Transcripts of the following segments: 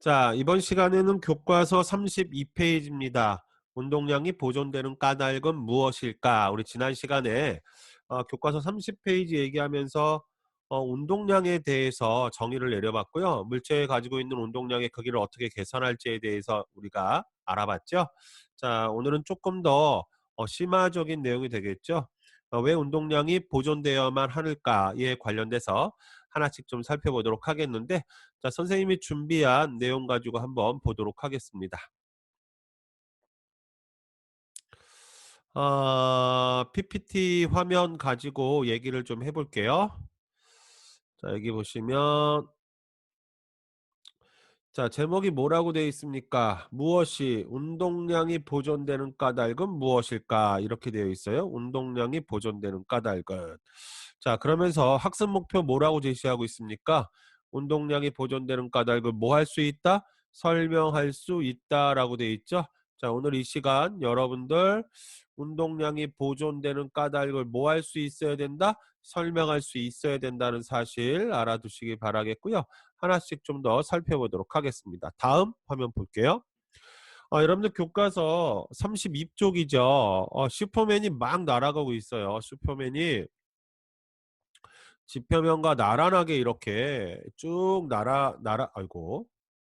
자, 이번 시간에는 교과서 32페이지입니다. 운동량이 보존되는 까닭은 무엇일까? 우리 지난 시간에 교과서 30페이지 얘기하면서 운동량에 대해서 정의를 내려봤고요. 물체에 가지고 있는 운동량의 크기를 어떻게 계산할지에 대해서 우리가 알아봤죠. 자, 오늘은 조금 더 심화적인 내용이 되겠죠. 왜 운동량이 보존되어야만 하는가에 관련돼서 하나씩 좀 살펴보도록 하겠는데, 자, 선생님이 준비한 내용 가지고 한번 보도록 하겠습니다. PPT 화면 가지고 얘기를 좀 해볼게요. 자, 여기 보시면, 자, 제목이 뭐라고 되어 있습니까? 무엇이 운동량이 보존되는 까닭은 무엇일까? 이렇게 되어 있어요. 운동량이 보존되는 까닭은. 자, 그러면서 학습 목표 뭐라고 제시하고 있습니까? 운동량이 보존되는 까닭은 뭐 할 수 있다? 설명할 수 있다라고 되어 있죠. 자, 오늘 이 시간 여러분들 운동량이 보존되는 까닭을 뭐 할 수 있어야 된다? 설명할 수 있어야 된다는 사실 알아두시기 바라겠고요. 하나씩 좀 더 살펴보도록 하겠습니다. 다음 화면 볼게요. 여러분들 교과서 32쪽이죠. 슈퍼맨이 막 날아가고 있어요. 슈퍼맨이 지표면과 나란하게 이렇게 쭉 아이고,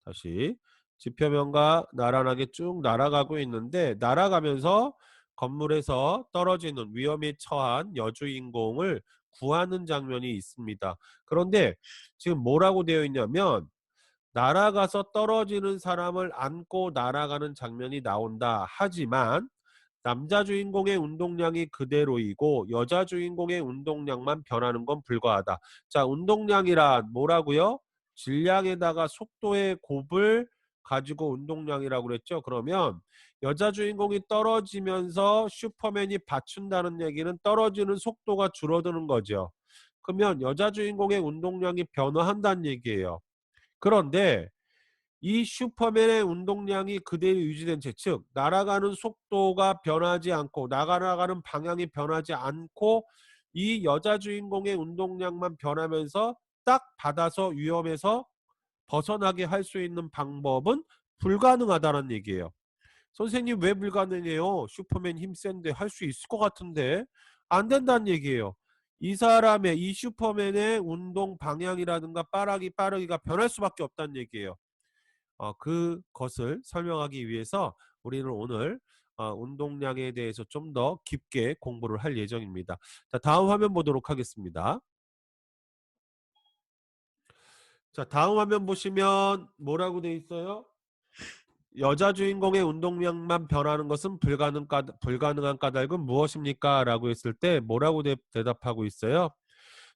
다시. 지표면과 나란하게 쭉 날아가고 있는데, 날아가면서 건물에서 떨어지는 위험에 처한 여주인공을 구하는 장면이 있습니다. 그런데 지금 뭐라고 되어 있냐면, 날아가서 떨어지는 사람을 안고 날아가는 장면이 나온다. 하지만 남자 주인공의 운동량이 그대로이고 여자 주인공의 운동량만 변하는 건 불가하다. 자, 운동량이란 뭐라고요? 질량에다가 속도의 곱을 가지고 운동량이라고 그랬죠. 그러면 여자 주인공이 떨어지면서 슈퍼맨이 받춘다는 얘기는 떨어지는 속도가 줄어드는 거죠. 그러면 여자 주인공의 운동량이 변화한다는 얘기예요. 그런데 이 슈퍼맨의 운동량이 그대로 유지된 채, 즉 날아가는 속도가 변하지 않고 날아가는 방향이 변하지 않고 이 여자 주인공의 운동량만 변하면서 딱 받아서 위험에서 벗어나게 할 수 있는 방법은 불가능하다는 얘기예요. 선생님, 왜 불가능해요? 슈퍼맨 힘 센데 할 수 있을 것 같은데. 안 된다는 얘기예요. 이 슈퍼맨의 운동 방향이라든가 빠르기가 변할 수밖에 없다는 얘기예요. 그것을 설명하기 위해서 우리는 오늘 운동량에 대해서 좀 더 깊게 공부를 할 예정입니다. 자, 다음 화면 보도록 하겠습니다. 자, 다음 화면 보시면 뭐라고 돼 있어요? 여자 주인공의 운동량만 변하는 것은 불가능한 까닭은 무엇입니까? 라고 했을 때 뭐라고 대답하고 있어요?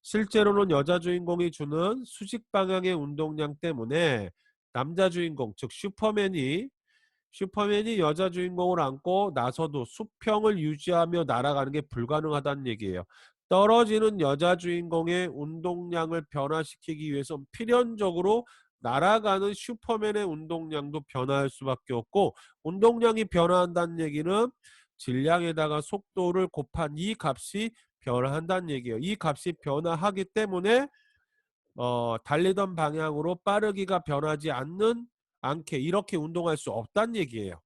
실제로는 여자 주인공이 주는 수직 방향의 운동량 때문에 남자 주인공, 즉 슈퍼맨이 여자 주인공을 안고 나서도 수평을 유지하며 날아가는 게 불가능하다는 얘기예요. 떨어지는 여자 주인공의 운동량을 변화시키기 위해서 필연적으로 날아가는 슈퍼맨의 운동량도 변화할 수밖에 없고, 운동량이 변화한다는 얘기는 질량에다가 속도를 곱한 이 값이 변화한다는 얘기예요. 이 값이 변화하기 때문에 달리던 방향으로 빠르기가 변하지 않게 이렇게 운동할 수 없다는 얘기예요.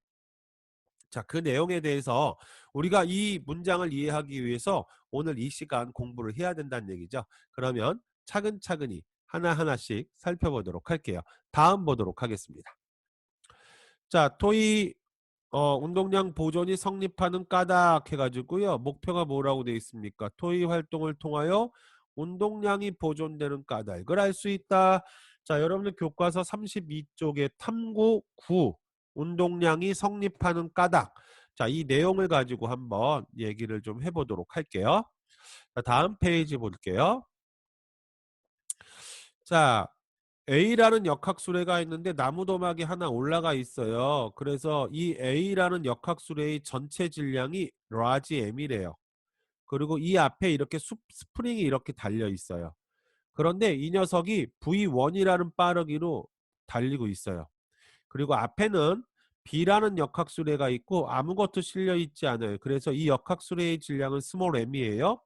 자, 그 내용에 대해서 우리가 이 문장을 이해하기 위해서 오늘 이 시간 공부를 해야 된다는 얘기죠. 그러면 차근차근히 하나하나씩 살펴보도록 할게요. 다음 보도록 하겠습니다. 자, 토의 운동량 보존이 성립하는 까닭 해가지고요. 목표가 뭐라고 되어 있습니까? 토의 활동을 통하여 운동량이 보존되는 까닭을 알 수 있다. 자, 여러분들 교과서 32쪽에 탐구 9 운동량이 성립하는 까닭. 자, 이 내용을 가지고 한번 얘기를 좀 해보도록 할게요. 자, 다음 페이지 볼게요. 자, A라는 역학수레가 있는데 나무도막이 하나 올라가 있어요. 그래서 이 A라는 역학수레의 전체 질량이 라지 M이래요. 그리고 이 앞에 이렇게 스프링이 이렇게 달려 있어요. 그런데 이 녀석이 V1이라는 빠르기로 달리고 있어요. 그리고 앞에는 B라는 역학수레가 있고 아무것도 실려 있지 않아요. 그래서 이 역학수레의 질량은 스몰 m이에요.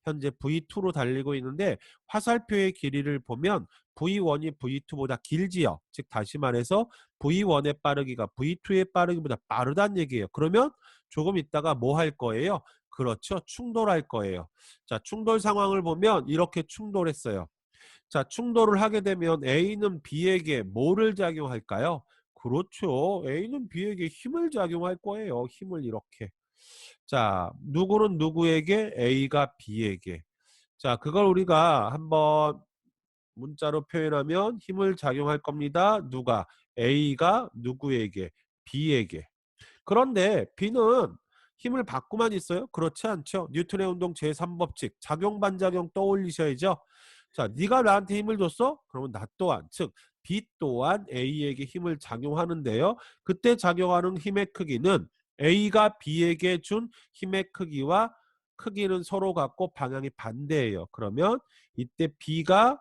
현재 V2로 달리고 있는데 화살표의 길이를 보면 V1이 V2보다 길지요. 즉 다시 말해서 V1의 빠르기가 V2의 빠르기보다 빠르다는 얘기예요. 그러면 조금 있다가 뭐 할 거예요? 그렇죠. 충돌할 거예요. 자, 충돌 상황을 보면 이렇게 충돌했어요. 자, 충돌을 하게 되면 A는 B에게 뭐를 작용할까요? 그렇죠. A는 B에게 힘을 작용할 거예요. 힘을 이렇게. 자, 누구는 누구에게? A가 B에게. 자, 그걸 우리가 한번 문자로 표현하면 힘을 작용할 겁니다. 누가? A가 누구에게? B에게. 그런데 B는 힘을 받고만 있어요? 그렇지 않죠. 뉴턴의 운동 제3법칙 작용 반작용 떠올리셔야죠. 자, 네가 나한테 힘을 줬어? 그러면 나 또한, 즉 B 또한 A에게 힘을 작용하는데요. 그때 작용하는 힘의 크기는 A가 B에게 준 힘의 크기와 크기는 서로 같고 방향이 반대예요. 그러면 이때 B가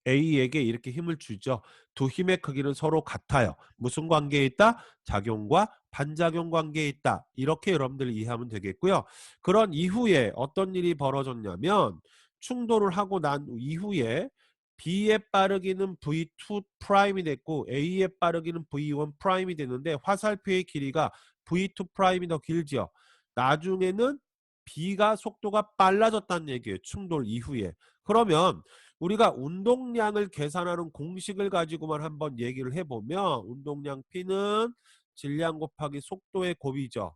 A에게 이렇게 힘을 주죠. 두 힘의 크기는 서로 같아요. 무슨 관계에 있다? 작용과 반작용 관계에 있다. 이렇게 여러분들이 이해하면 되겠고요. 그런 이후에 어떤 일이 벌어졌냐면 충돌을 하고 난 이후에 B의 빠르기는 V2 프라임이 됐고 A의 빠르기는 V1 프라임이 됐는데 화살표의 길이가 V2 프라임이 더 길죠. 나중에는 B가 속도가 빨라졌다는 얘기예요. 충돌 이후에. 그러면 우리가 운동량을 계산하는 공식을 가지고만 한번 얘기를 해보면 운동량 P는 질량 곱하기 속도의 곱이죠.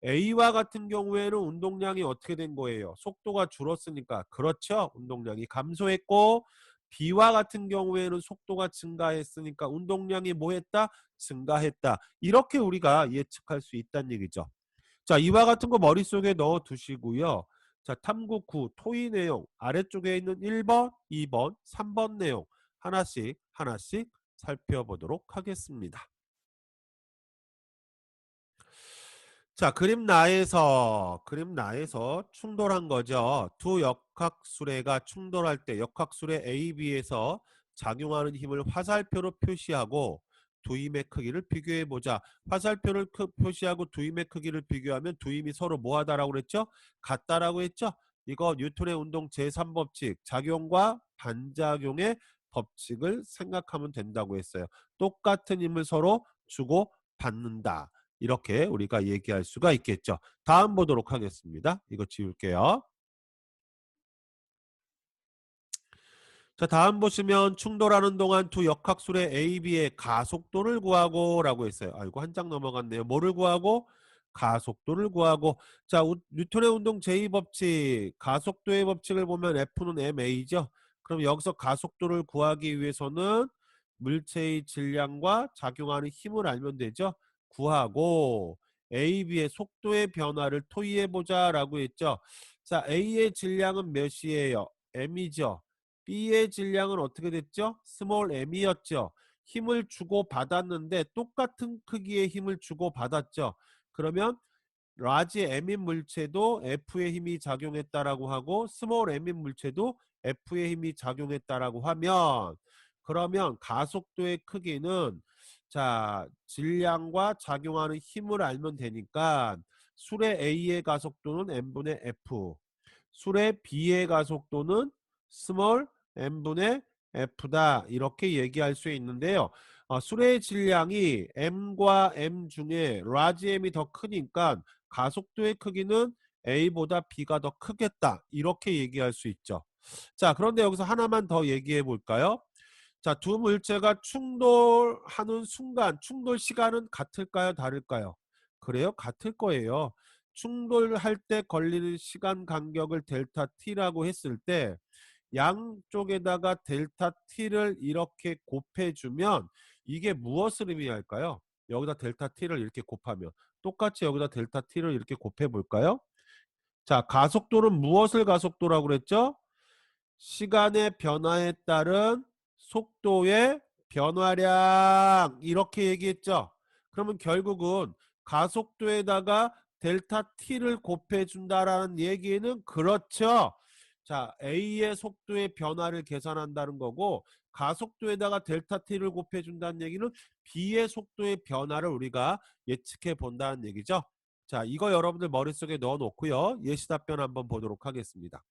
A와 같은 경우에는 운동량이 어떻게 된 거예요? 속도가 줄었으니까. 그렇죠. 운동량이 감소했고 B와 같은 경우에는 속도가 증가했으니까 운동량이 뭐 했다? 증가했다. 이렇게 우리가 예측할 수 있다는 얘기죠. 자, 이와 같은 거 머릿속에 넣어 두시고요. 자, 탐구 9 토의 내용 아래쪽에 있는 1번, 2번, 3번 내용 하나씩 하나씩 살펴보도록 하겠습니다. 자, 그림 나에서 충돌한 거죠. 두 역학수레가 충돌할 때 역학수레 A, B에서 작용하는 힘을 화살표로 표시하고 두 힘의 크기를 비교해 보자. 화살표를 표시하고 두 힘의 크기를 비교하면 두 힘이 서로 뭐하다라고 그랬죠? 같다라고 했죠? 이거 뉴턴의 운동 제3법칙 작용과 반작용의 법칙을 생각하면 된다고 했어요. 똑같은 힘을 서로 주고 받는다. 이렇게 우리가 얘기할 수가 있겠죠. 다음 보도록 하겠습니다. 이거 지울게요. 자, 다음 보시면 충돌하는 동안 두 역학술의 A, B의 가속도를 구하고 라고 했어요. 아이고 한 장 넘어갔네요. 뭐를 구하고? 가속도를 구하고. 자, 뉴턴의 운동 제2법칙 가속도의 법칙을 보면 F는 ma죠. 그럼 여기서 가속도를 구하기 위해서는 물체의 질량과 작용하는 힘을 알면 되죠. 구하고 A, B의 속도의 변화를 토의해보자 라고 했죠. 자, A의 질량은 몇이에요? m이죠. B의 질량은 어떻게 됐죠? 스몰 m이었죠. 힘을 주고 받았는데 똑같은 크기의 힘을 주고 받았죠. 그러면 라지 m인 물체도 F의 힘이 작용했다라고 하고 스몰 m인 물체도 F의 힘이 작용했다라고 하면 그러면 가속도의 크기는 자 질량과 작용하는 힘을 알면 되니까 술의 A의 가속도는 m분의 F 술의 B의 가속도는 스몰 m분의 F다 이렇게 얘기할 수 있는데요. 술의 질량이 M과 M 중에 라지 M이 더 크니까 가속도의 크기는 A보다 B가 더 크겠다 이렇게 얘기할 수 있죠. 자, 그런데 여기서 하나만 더 얘기해 볼까요? 자, 두 물체가 충돌하는 순간 충돌 시간은 같을까요? 다를까요? 그래요? 같을 거예요. 충돌할 때 걸리는 시간 간격을 델타 t라고 했을 때 양쪽에다가 델타 t를 이렇게 곱해주면 이게 무엇을 의미할까요? 여기다 델타 t를 이렇게 곱하면 똑같이 여기다 델타 t를 이렇게 곱해 볼까요? 자, 가속도는 무엇을 가속도라고 그랬죠? 시간의 변화에 따른 속도의 변화량 이렇게 얘기했죠. 그러면 결국은 가속도에다가 델타 t를 곱해준다라는 얘기는 그렇죠. 자, A의 속도의 변화를 계산한다는 거고 가속도에다가 델타 t를 곱해준다는 얘기는 B의 속도의 변화를 우리가 예측해 본다는 얘기죠. 자, 이거 여러분들 머릿속에 넣어 놓고요. 예시 답변 한번 보도록 하겠습니다.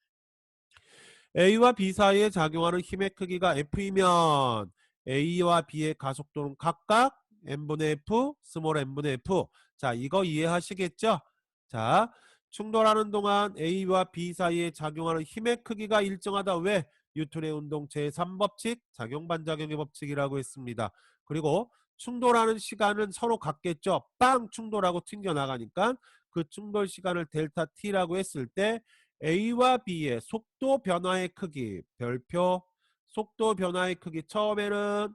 A와 B 사이에 작용하는 힘의 크기가 F이면 A와 B의 가속도는 각각 n분의 F, 스몰 n분의 F. 자, 이거 이해하시겠죠? 자, 충돌하는 동안 A와 B 사이에 작용하는 힘의 크기가 일정하다. 왜? 뉴턴의 운동 제3법칙, 작용반작용의 법칙이라고 했습니다. 그리고 충돌하는 시간은 서로 같겠죠? 빵! 충돌하고 튕겨나가니까 그 충돌 시간을 델타 T라고 했을 때 A와 B의 속도 변화의 크기, 별표 속도 변화의 크기, 처음에는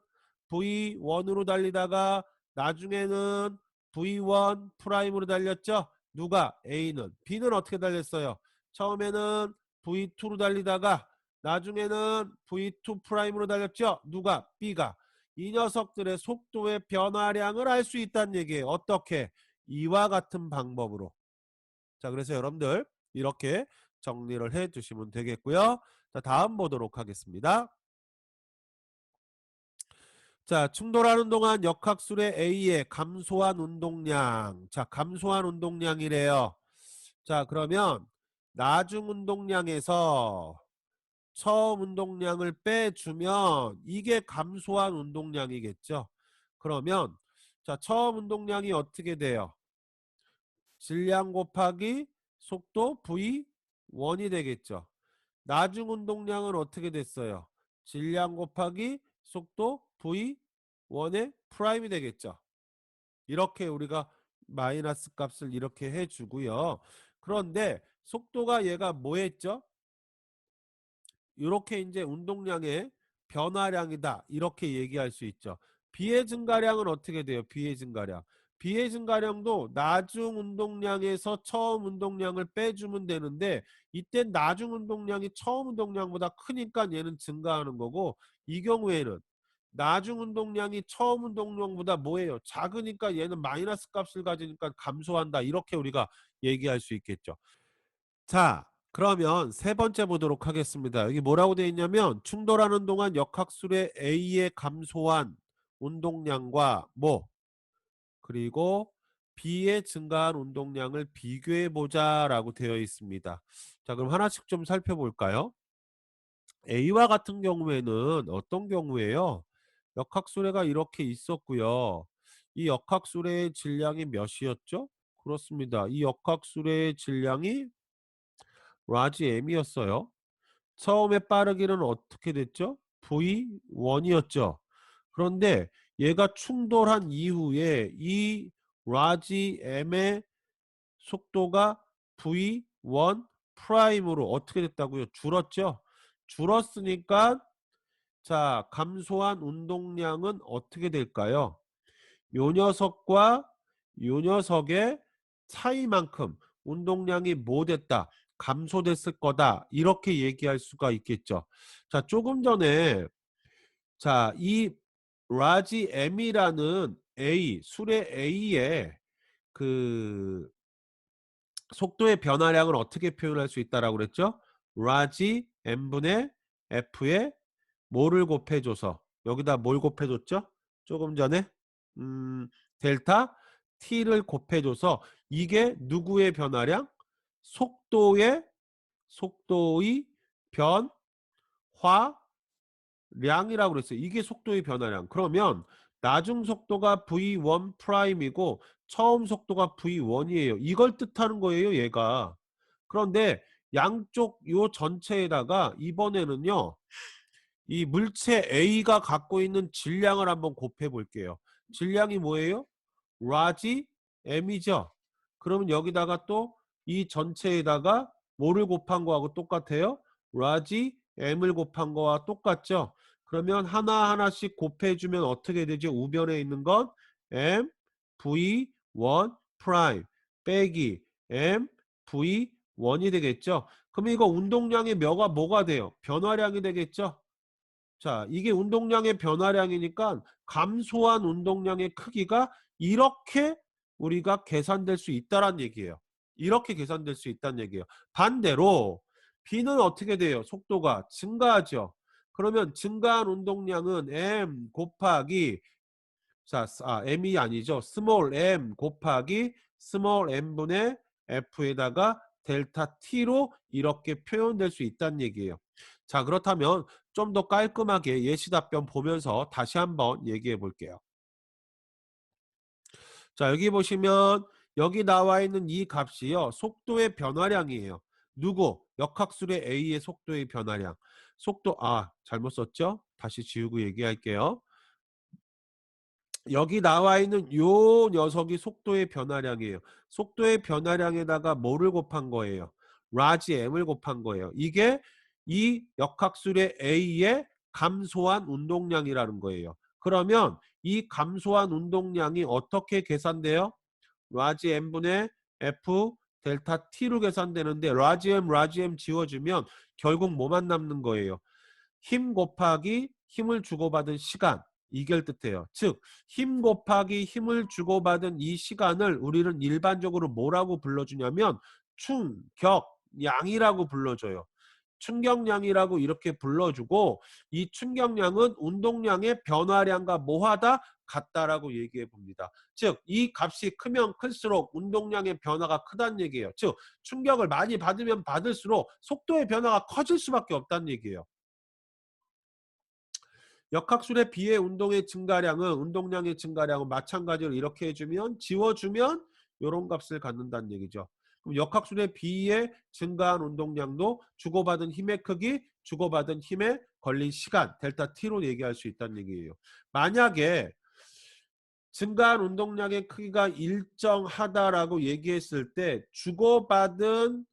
V1으로 달리다가 나중에는 V1 프라임으로 달렸죠. 누가? A는. B는 어떻게 달렸어요? 처음에는 V2로 달리다가 나중에는 V2 프라임으로 달렸죠. 누가? B가. 이 녀석들의 속도의 변화량을 알 수 있다는 얘기예요. 어떻게? 이와 같은 방법으로. 자, 그래서 여러분들 이렇게 정리를 해 주시면 되겠고요. 자, 다음 보도록 하겠습니다. 자, 충돌하는 동안 역학술의 A의 감소한 운동량. 자, 감소한 운동량이래요. 자, 그러면 나중 운동량에서 처음 운동량을 빼주면 이게 감소한 운동량이겠죠. 그러면 자, 처음 운동량이 어떻게 돼요? 질량 곱하기 속도 V1이 되겠죠. 나중 운동량은 어떻게 됐어요? 질량 곱하기 속도 V1의 프라임이 되겠죠. 이렇게 우리가 마이너스 값을 이렇게 해주고요. 그런데 속도가 얘가 뭐 했죠? 이렇게 이제 운동량의 변화량이다. 이렇게 얘기할 수 있죠. 비의 증가량은 어떻게 돼요? 비의 증가량. 비의 증가량도 나중 운동량에서 처음 운동량을 빼주면 되는데 이때 나중 운동량이 처음 운동량보다 크니까 얘는 증가하는 거고 이 경우에는 나중 운동량이 처음 운동량보다 뭐예요? 작으니까 얘는 마이너스 값을 가지니까 감소한다. 이렇게 우리가 얘기할 수 있겠죠. 자, 그러면 세 번째 보도록 하겠습니다. 여기 뭐라고 되어 있냐면 충돌하는 동안 역학술의 A의 감소한 운동량과 뭐 그리고 B의 증가한 운동량을 비교해 보자라고 되어 있습니다. 자, 그럼 하나씩 좀 살펴볼까요? A와 같은 경우에는 어떤 경우에요? 역학수레가 이렇게 있었고요. 이 역학수레의 질량이 몇이었죠? 그렇습니다. 이 역학수레의 질량이 라지 M이었어요. 처음에 빠르기는 어떻게 됐죠? V1이었죠. 그런데 얘가 충돌한 이후에 이 라지 M의 속도가 V1 프라임으로 어떻게 됐다고요? 줄었죠. 줄었으니까 자, 감소한 운동량은 어떻게 될까요? 요 녀석과 요 녀석의 차이만큼 운동량이 뭐 됐다? 감소됐을 거다. 이렇게 얘기할 수가 있겠죠. 자, 조금 전에 자, 이 라지 M이라는 A, 수의 A의 그 속도의 변화량을 어떻게 표현할 수 있다라고 그랬죠? 라지 M분의 F에 뭐를 곱해줘서 여기다 뭘 곱해줬죠? 조금 전에 델타 T를 곱해줘서 이게 누구의 변화량? 속도의 변화량이라고 그랬어요. 이게 속도의 변화량. 그러면 나중 속도가 V1 프라임이고 처음 속도가 V1이에요. 이걸 뜻하는 거예요, 얘가. 그런데 양쪽 요 전체에다가 이번에는요. 이 물체 A가 갖고 있는 질량을 한번 곱해 볼게요. 질량이 뭐예요? 라지 M이죠. 그러면 여기다가 또 이 전체에다가 뭐를 곱한 거하고 똑같아요? 라지 M을 곱한 거와 똑같죠. 그러면 하나하나씩 곱해주면 어떻게 되죠? 우변에 있는 건 M, V1 프라임 빼기 M, V1이 되겠죠. 그럼 이거 운동량의 뭐가 돼요? 변화량이 되겠죠. 자, 이게 운동량의 변화량이니까 감소한 운동량의 크기가 이렇게 우리가 계산될 수 있다란 얘기예요. 이렇게 계산될 수 있다는 얘기예요. 반대로 B는 어떻게 돼요? 속도가 증가하죠. 그러면 증가한 운동량은 M 곱하기 M이 아니죠. 스몰 m 곱하기 스몰 n분의 f에다가 델타 t로 이렇게 표현될 수 있다는 얘기예요. 자, 그렇다면 좀 더 깔끔하게 예시 답변 보면서 다시 한번 얘기해 볼게요. 자, 여기 보시면 여기 나와 있는 이 값이요, 속도의 변화량이에요. 누구? 역학술의 A의 속도의 변화량. 속도, 잘못 썼죠? 다시 지우고 얘기할게요. 여기 나와 있는 요 녀석이 속도의 변화량이에요. 속도의 변화량에다가 뭐를 곱한 거예요? 라지 m을 곱한 거예요. 이게 이 역학술의 A의 감소한 운동량이라는 거예요. 그러면 이 감소한 운동량이 어떻게 계산돼요? 라지 m분의 f 델타 t로 계산되는데, 라지 m 지워주면 결국 뭐만 남는 거예요? 힘 곱하기 힘을 주고받은 시간, 이걸 뜻해요. 즉, 힘 곱하기 힘을 주고받은 이 시간을 우리는 일반적으로 뭐라고 불러주냐면 충격량이라고 불러줘요. 충격량이라고 이렇게 불러주고, 이 충격량은 운동량의 변화량과 뭐하다? 같다라고 얘기해 봅니다. 즉, 이 값이 크면 클수록 운동량의 변화가 크다는 얘기예요. 즉, 충격을 많이 받으면 받을수록 속도의 변화가 커질 수밖에 없다는 얘기예요. 역학술에 비해 운동의 증가량은, 운동량의 증가량은 마찬가지로 이렇게 해주면, 지워주면 요런 값을 갖는다는 얘기죠. 그럼 역학술에 비해 증가한 운동량도 주고받은 힘의 크기, 주고받은 힘에 걸린 시간 델타 t로 얘기할 수 있다는 얘기예요. 만약에 증가한 운동량의 크기가 일정하다라고 얘기했을 때 주고받은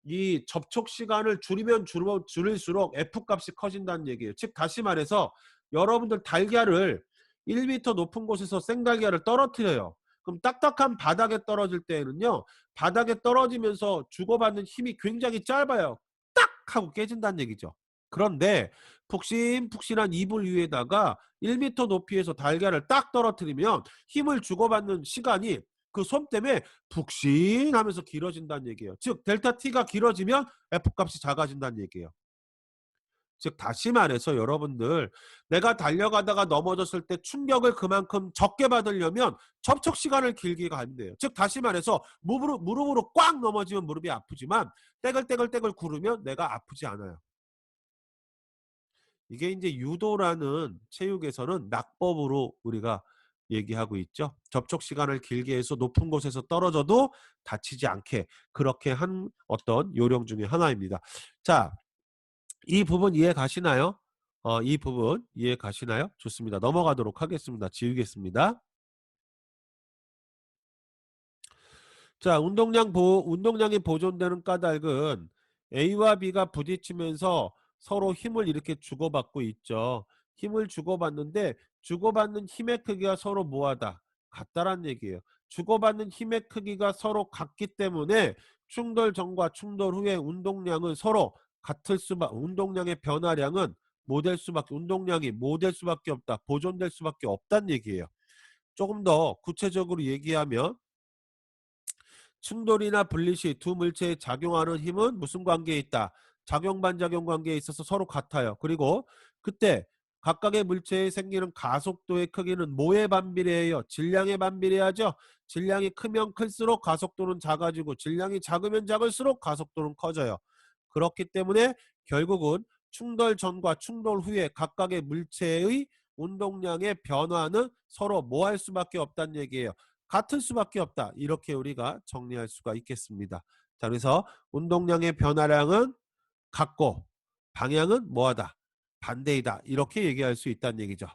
이 접촉 시간을 줄이면 줄일수록 F값이 커진다는 얘기예요. 즉, 다시 말해서 여러분들 달걀을 1m 높은 곳에서 생달걀을 떨어뜨려요. 그럼 딱딱한 바닥에 떨어질 때에는요, 바닥에 떨어지면서 주고받는 힘이 굉장히 짧아요. 딱 하고 깨진다는 얘기죠. 그런데 푹신푹신한 이불 위에다가 1m 높이에서 달걀을 딱 떨어뜨리면 힘을 주고받는 시간이 그 손 때문에 푹신하면서 길어진다는 얘기예요. 즉, 델타 t가 길어지면 F값이 작아진다는 얘기예요. 즉, 다시 말해서 여러분들, 내가 달려가다가 넘어졌을 때 충격을 그만큼 적게 받으려면 접촉 시간을 길게 가면 돼요. 즉, 다시 말해서 무릎으로 꽉 넘어지면 무릎이 아프지만 떼글떼글떼글 구르면 내가 아프지 않아요. 이게 이제 유도라는 체육에서는 낙법으로 우리가 얘기하고 있죠. 접촉 시간을 길게 해서 높은 곳에서 떨어져도 다치지 않게 그렇게 한 어떤 요령 중에 하나입니다. 자, 이 부분 이해 가시나요? 이 부분 이해 가시나요? 좋습니다. 넘어가도록 하겠습니다. 지우겠습니다. 자, 운동량이 보존되는 까닭은 A와 B가 부딪히면서 서로 힘을 이렇게 주고받고 있죠. 힘을 주고받는데 주고받는 힘의 크기가 서로 뭐하다? 같다란 얘기예요. 주고받는 힘의 크기가 서로 같기 때문에 충돌 전과 충돌 후에 운동량은 서로 운동량의 변화량은 운동량이 뭐 될 수밖에 없다. 보존될 수밖에 없다는 얘기예요. 조금 더 구체적으로 얘기하면, 충돌이나 분리시 두 물체에 작용하는 힘은 무슨 관계에 있다? 작용 반작용 관계에 있어서 서로 같아요. 그리고 그때 각각의 물체에 생기는 가속도의 크기는 뭐에 반비례해요? 질량에 반비례하죠. 질량이 크면 클수록 가속도는 작아지고, 질량이 작으면 작을수록 가속도는 커져요. 그렇기 때문에 결국은 충돌 전과 충돌 후에 각각의 물체의 운동량의 변화는 서로 뭐 할 수밖에 없다는 얘기예요. 같을 수밖에 없다. 이렇게 우리가 정리할 수가 있겠습니다. 자, 그래서 운동량의 변화량은 같고 방향은 뭐하다? 반대이다. 이렇게 얘기할 수 있다는 얘기죠.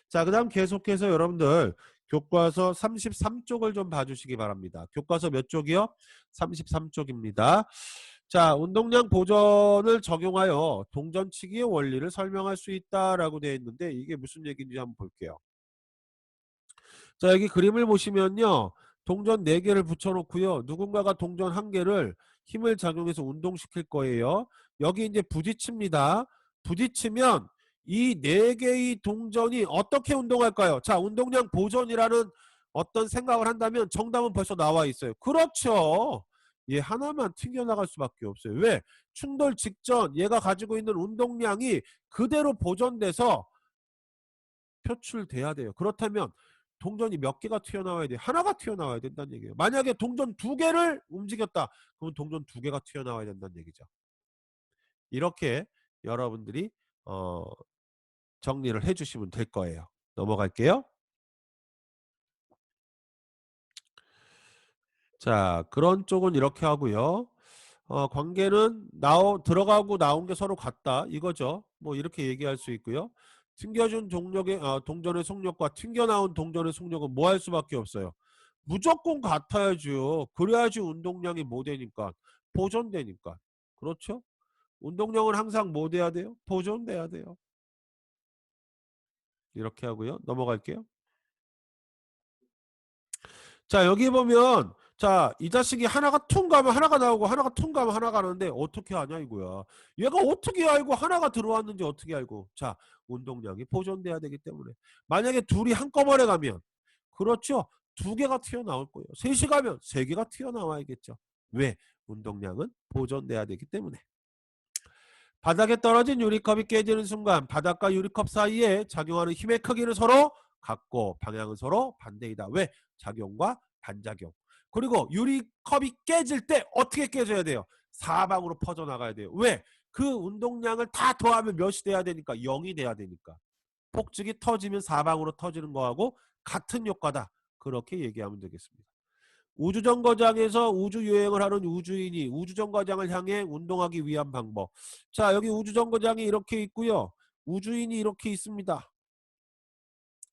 자, 그 다음 계속해서 여러분들 교과서 33쪽을 좀 봐주시기 바랍니다. 교과서 몇 쪽이요? 33쪽입니다. 자, 운동량 보존을 적용하여 동전치기의 원리를 설명할 수 있다라고 되어 있는데, 이게 무슨 얘기인지 한번 볼게요. 자, 여기 그림을 보시면요, 동전 4개를 붙여놓고요, 누군가가 동전 1개를 힘을 작용해서 운동시킬 거예요. 여기 이제 부딪힙니다. 부딪히면 이 4개의 동전이 어떻게 운동할까요? 자, 운동량 보존이라는 어떤 생각을 한다면 정답은 벌써 나와 있어요. 그렇죠. 얘 하나만 튕겨나갈 수밖에 없어요. 왜? 충돌 직전 얘가 가지고 있는 운동량이 그대로 보존돼서 표출돼야 돼요. 그렇다면 동전이 몇 개가 튀어나와야 돼? 하나가 튀어나와야 된다는 얘기예요. 만약에 동전 2개를 움직였다. 그럼 동전 2개가 튀어나와야 된다는 얘기죠. 이렇게 여러분들이 정리를 해주시면 될 거예요. 넘어갈게요. 자, 그런 쪽은 이렇게 하고요. 관계는 들어가고 나온 게 서로 같다 이거죠. 뭐 이렇게 얘기할 수 있고요. 튕겨준 동전의 속력과 튕겨나온 동전의 속력은 뭐 할 수밖에 없어요. 무조건 같아야죠. 그래야지 운동량이 뭐 되니까 보존되니까. 그렇죠? 운동량은 항상 뭐 돼야 돼요? 보존돼야 돼요. 이렇게 하고요. 넘어갈게요. 자, 여기 보면 자, 이 자식이 하나가 퉁 가면 하나가 나오고 하나가 퉁 가면 하나가 나오는데 어떻게 하냐 이거야. 얘가 어떻게 알고 하나가 들어왔는지 어떻게 알고. 자, 운동량이 보존돼야 되기 때문에. 만약에 둘이 한꺼번에 가면 그렇죠. 2개가 튀어나올 거예요. 셋이 가면 3개가 튀어나와야겠죠. 왜? 운동량은 보존돼야 되기 때문에. 바닥에 떨어진 유리컵이 깨지는 순간 바닥과 유리컵 사이에 작용하는 힘의 크기는 서로 같고 방향은 서로 반대이다. 왜? 작용과 반작용. 그리고 유리컵이 깨질 때 어떻게 깨져야 돼요? 사방으로 퍼져나가야 돼요. 왜? 그 운동량을 다 더하면 몇이 돼야 되니까 0이 돼야 되니까. 폭죽이 터지면 사방으로 터지는 거하고 같은 효과다. 그렇게 얘기하면 되겠습니다. 우주정거장에서 우주여행을 하는 우주인이 우주정거장을 향해 운동하기 위한 방법. 자, 여기 우주정거장이 이렇게 있고요. 우주인이 이렇게 있습니다.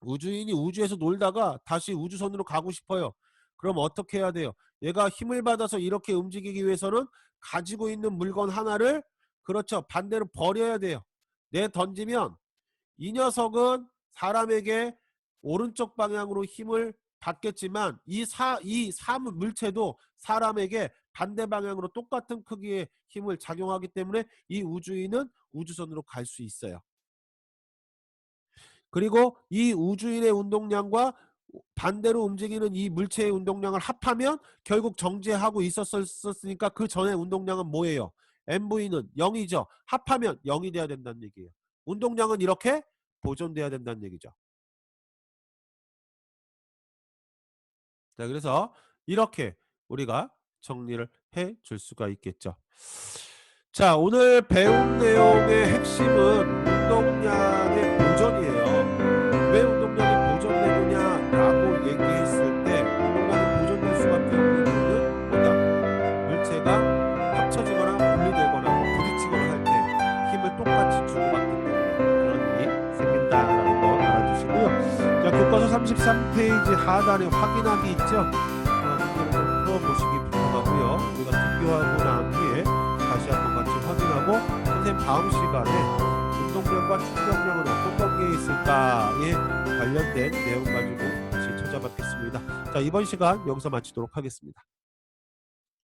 우주인이 우주에서 놀다가 다시 우주선으로 가고 싶어요. 그럼 어떻게 해야 돼요? 얘가 힘을 받아서 이렇게 움직이기 위해서는 가지고 있는 물건 하나를 그렇죠. 반대로 버려야 돼요. 던지면 이 녀석은 사람에게 오른쪽 방향으로 힘을 받겠지만 이 물체도 사람에게 반대 방향으로 똑같은 크기의 힘을 작용하기 때문에 이 우주인은 우주선으로 갈 수 있어요. 그리고 이 우주인의 운동량과 반대로 움직이는 이 물체의 운동량을 합하면 결국 정지하고 있었으니까 그 전에 운동량은 뭐예요? MV는 0이죠. 합하면 0이 돼야 된다는 얘기예요. 운동량은 이렇게 보존돼야 된다는 얘기죠. 자, 그래서 이렇게 우리가 정리를 해 줄 수가 있겠죠. 자, 오늘 배운 내용의 핵심은 운동량의 보존이에요. 왜 운동량이 보존되느냐라고 얘기했을 때 운동량이 보존될 수밖에 없는 이유는 뭐다? 물체가 합쳐지거나 분리되거나 부딪히거나 할 때 힘을 똑같이 주고받기 때문에 그런 일이 생긴다라는 거 알아주시고요. 자, 교과서 33페이지 하단에 확인하기 있죠? 문제를 좀 풀어보시기 바라고요. 우리가 등교하고 난 뒤에 다시 한번 같이 확인하고 선생님 다음 시간에 운동량과 충격량은 어떤 관계에 있을까에 관련된 내용 가지고 다시 찾아뵙겠습니다. 자, 이번 시간 여기서 마치도록 하겠습니다.